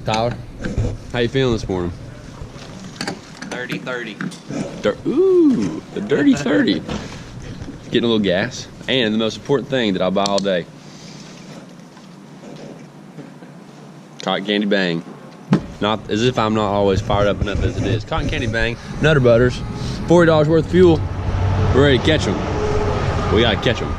Tyler, how you feeling this morning? 30-30. Ooh, the dirty 30. Getting a little gas. And the most important thing that I'll buy all day. Cotton Candy Bang. Not as if I'm not always fired up enough as it is. Cotton Candy Bang, Nutter Butters, $40 worth of fuel. We're ready to catch them. We gotta catch them.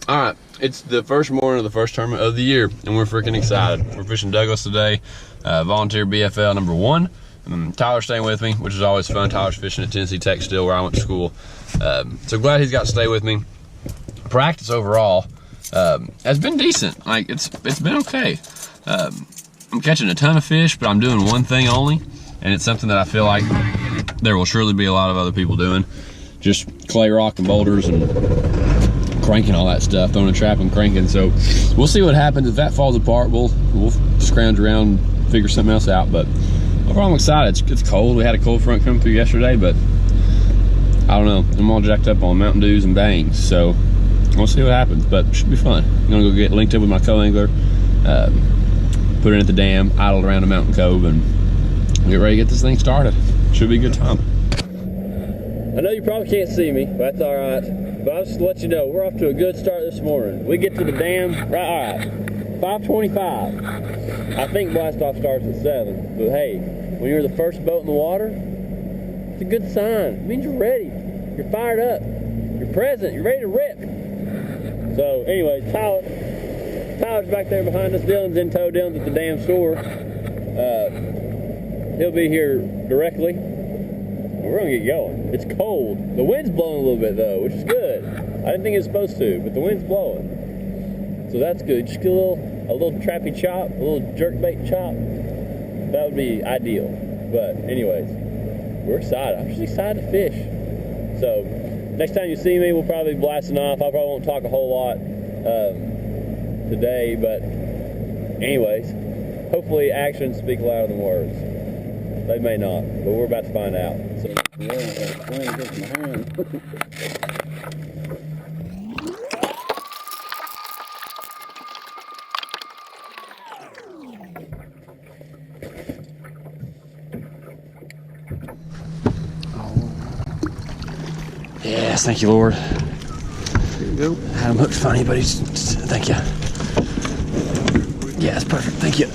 All right, it's the first morning of the first tournament of the year, and we're freaking excited. We're fishing Douglas today, volunteer BFL number 1. Tyler's staying with me, which is always fun. Tyler's fishing at Tennessee Tech still, where I went to school. So glad he's got to stay with me. Practice overall has been decent. Like it's been okay. I'm catching a ton of fish, but I'm doing one thing only, and it's something that I feel like there will surely be a lot of other people doing. Just clay rock and boulders and cranking all that stuff, throwing a trap and cranking. So we'll see what happens. If that falls apart, we'll scrounge around and figure something else out. But overall, I'm excited. It's cold. We had a cold front come through yesterday, but I don't know. I'm all jacked up on Mountain Dews and Bangs, so we'll see what happens. But it should be fun. I'm gonna go get linked up with my co-angler, put it at the dam, idle around the mountain cove, and get ready to get this thing started. Should be a good time. I know you probably can't see me, but that's all right. But I'll just let you know, we're off to a good start this morning. We get to the dam, right, all right, 5:25. I think blast off starts at 7. But hey, when you're the first boat in the water, it's a good sign. It means you're ready. You're fired up. You're present. You're ready to rip. So anyways, Tyler's back there behind us. Dylan's in tow. Dylan's at the damn store. He'll be here directly. We're gonna get going. It's cold. The wind's blowing a little bit though, which is good. I didn't think it was supposed to, but the wind's blowing. So that's good. Just get a little trappy chop, a little jerkbait chop. That would be ideal. But anyways, we're excited. I'm just excited to fish. So next time you see me, we'll probably be blasting off. I probably won't talk a whole lot today, but anyways, hopefully actions speak louder than words. They may not, but we're about to find out. So, yes, thank you, Lord. There you go. Had him hooked funny, but he's. Thank you. Yeah, it's perfect. Thank you.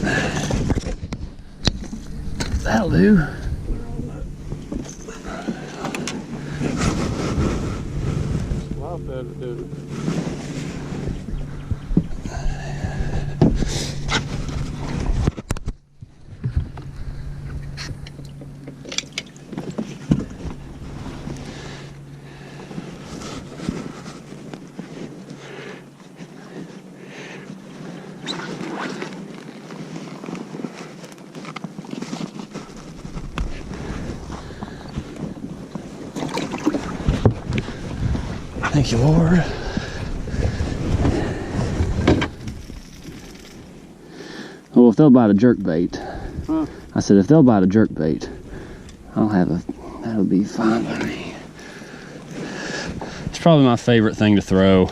That'll do. Wow, better, dude. Thank you, Lord. Well, if they'll bite a jerk bait, I said if they'll bite a jerk bait, that'll be fine by me. It's probably my favorite thing to throw.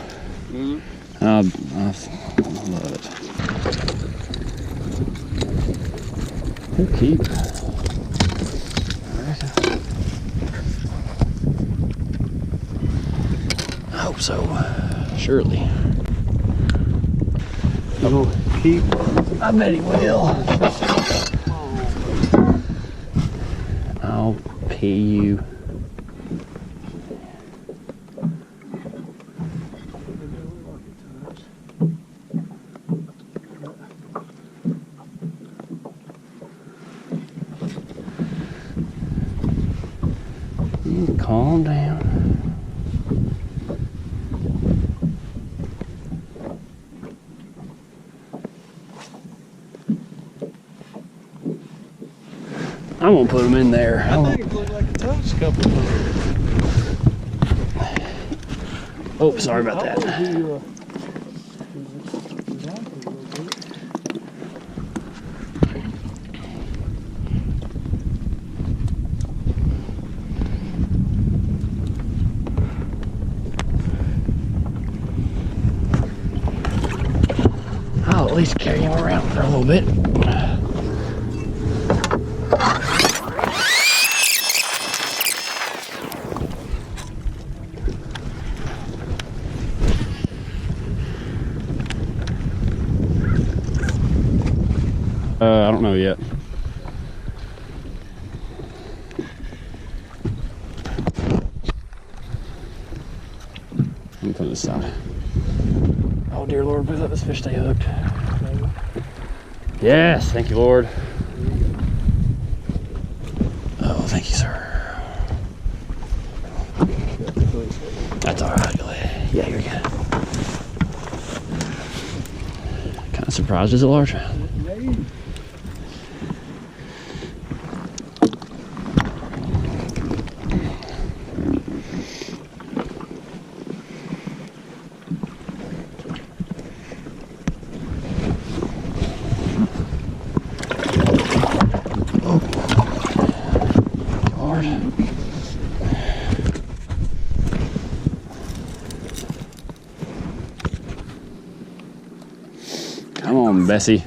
I love it. He'll keep. I hope so. Surely. He'll keep. I bet he will. I'll pee you. Calm down. I won't put them in there. I think it looked like a touch a couple of times. Oh, sorry about that. at least carry him around for a little bit. I don't know yet. Let me put this side. Oh dear Lord, please let this fish stay hooked. Yes, thank you, Lord. Oh, thank you, sir. That's all right. Yeah, you're good. Kind of surprised it's a large one. Come on, Bessie.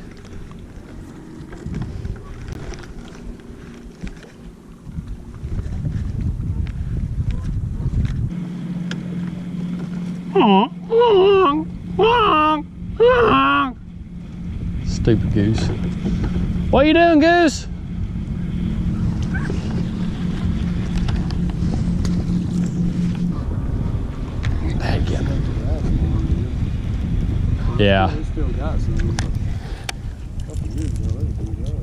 Stupid goose. What you doing, goose? Yeah. They still got some. A couple years ago, they were pretty low.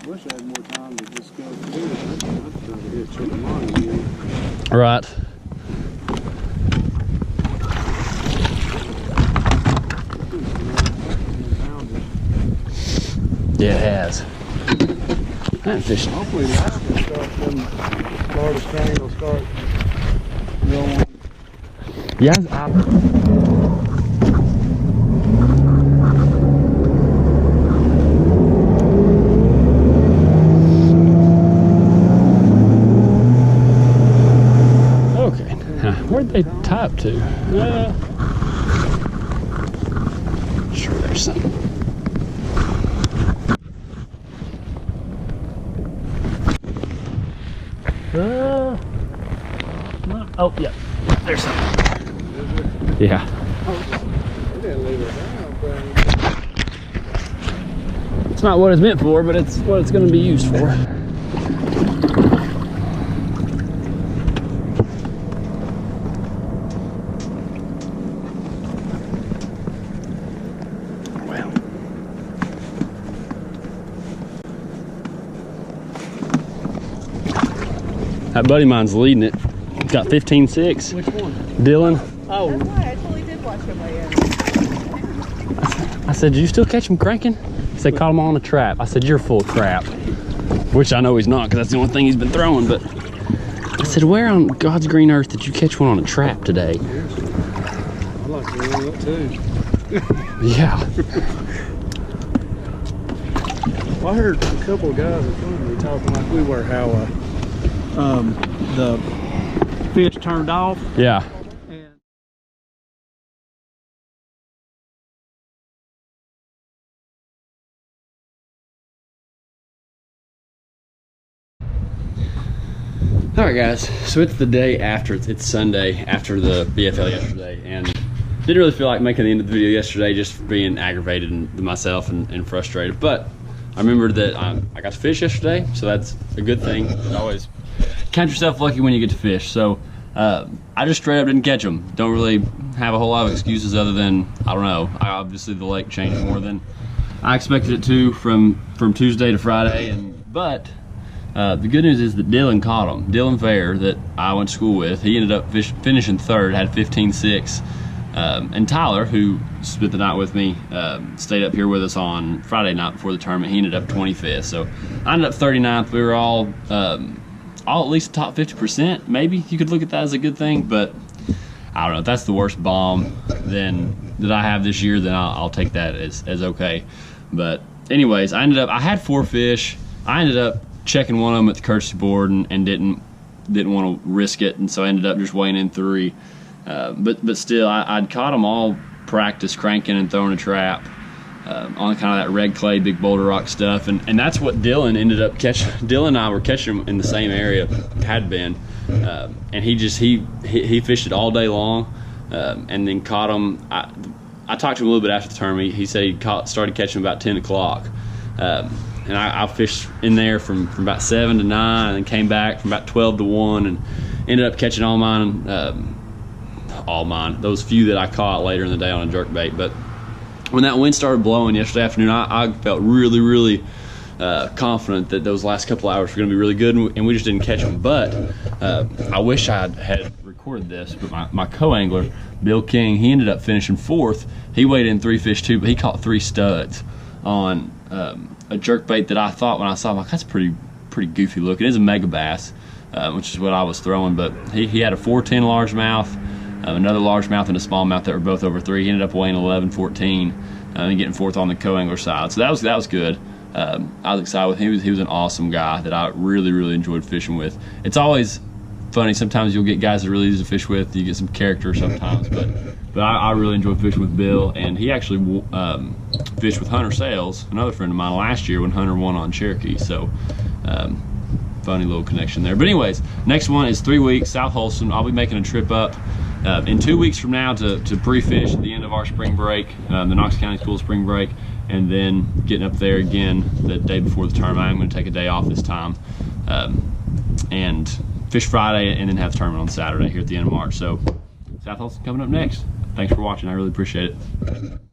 Wish I had more time to just go through it. I'd try to hit chicken line again. Right. Yeah, it has. I'm fishing. Hopefully the ice will start, them Florida strain will start going. Yeah, okay. Where'd they tie up to? Sure, there's something. Oh, yeah. There's something. Yeah. They didn't leave it down, but It's not what it's meant for, but it's what it's going to be used for. Well. That buddy of mine's leading it. He's got 15-6. which one? Dylan. Oh, That's why I totally did watch him weigh in. I said, "Do you still catch him cranking?" He said, "Caught him on a trap." I said, "You're full of crap." Which I know he's not, because that's the only thing he's been throwing. But I said, "Where on God's green earth did you catch one on a trap today?" I like to run that too. Yeah. Well, I heard a couple of guys in front of me talking like we were, how the fish turned off. Yeah. And All right, guys. So it's the day after. It's Sunday after the BFL yesterday, and didn't really feel like making the end of the video yesterday, just being aggravated and myself and frustrated. But I remembered that I got to fish yesterday, so that's a good thing. Always count yourself lucky when you get to fish. So I just straight up didn't catch them. Don't really have a whole lot of excuses other than, I don't know. Obviously the lake changed more than I expected it to from Tuesday to Friday, but the good news is that Dylan caught him. Dylan Fair, that I went to school with, he ended up finishing third, had 15-6. And Tyler, who spent the night with me, stayed up here with us on Friday night before the tournament. He ended up 25th. So I ended up 39th. We were all at least top 50%. Maybe you could look at that as a good thing, but I don't know. If that's the worst bomb that I have this year, then I'll take that as okay. But anyways, I had 4 fish. I ended up checking one of them at the courtesy board and didn't want to risk it, and so I ended up just weighing in 3. But still, I'd caught them all practice cranking and throwing a trap on kind of that red clay, big boulder rock stuff, and that's what Dylan ended up catching. Dylan and I were catching them in the same area, had been, and he fished it all day long, and then caught them. I talked to him a little bit after the tournament. He said he started catching them about 10 o'clock. And I fished in there from about 7 to 9, and then came back from about 12 to 1, and ended up catching all mine, those few that I caught later in the day on a jerkbait. But when that wind started blowing yesterday afternoon, I felt really, really confident that those last couple hours were going to be really good, and we just didn't catch them. But I wish I had recorded this, but my co-angler, Bill King, he ended up finishing 4th. He weighed in 3 fish too, but he caught 3 studs on a jerkbait that I thought, when I saw him, like, that's pretty goofy looking. It is a mega bass, which is what I was throwing, but he had a 410 largemouth, another largemouth and a smallmouth that were both over 3. He ended up weighing 11, 14, and getting 4th on the co-angler side. So that was good. I was excited with him. He was an awesome guy that I really, really enjoyed fishing with. It's always funny. Sometimes you'll get guys that are really easy to fish with. You get some character sometimes, but I really enjoyed fishing with Bill, and he actually fished with Hunter Sales, another friend of mine, last year when Hunter won on Cherokee. So funny little connection there. But anyways, next one is 3 weeks, South Holston. I'll be making a trip up in 2 weeks from now to pre-fish at the end of our spring break, the Knox County School spring break, and then getting up there again the day before the tournament. I'm going to take a day off this time and fish Friday, and then have the tournament on Saturday here at the end of March. So South Holston coming up next. Thanks for watching. I really appreciate it.